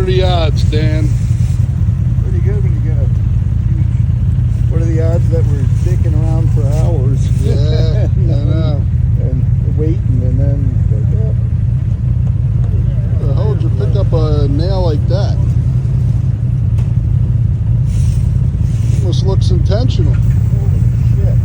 are the odds, Dan? Pretty good when you get a huge... What are the odds that we're sticking around for hours? Yeah, I know. And waiting, and then... How the hell did you pick up a nail like that? Almost looks intentional. Holy shit.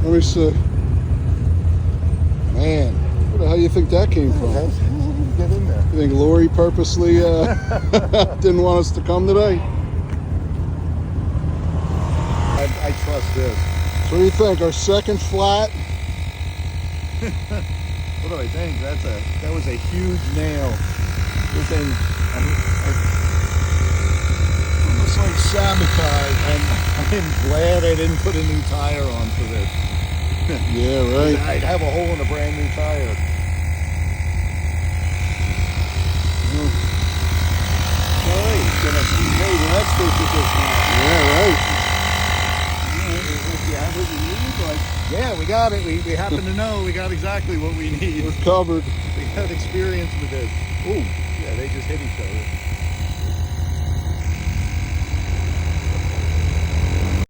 Let me see. Man, where the hell do you think that came from? How did you get in there? You think Lori purposely didn't want us to come today? I trust this. So what do you think? Our second flat? What do I think? That was a huge nail. This thing, Almost like sabotage. I'm glad I didn't put a new tire on for this. Yeah, right. I'd have a hole in a brand new tire. Sorry, it's gonna pay the experts at this point. Yeah, right. If you have what you need, like, yeah, we got it. We happen to know we got exactly what we need. We're covered. We got experience with this. Ooh, yeah, they just hit each other.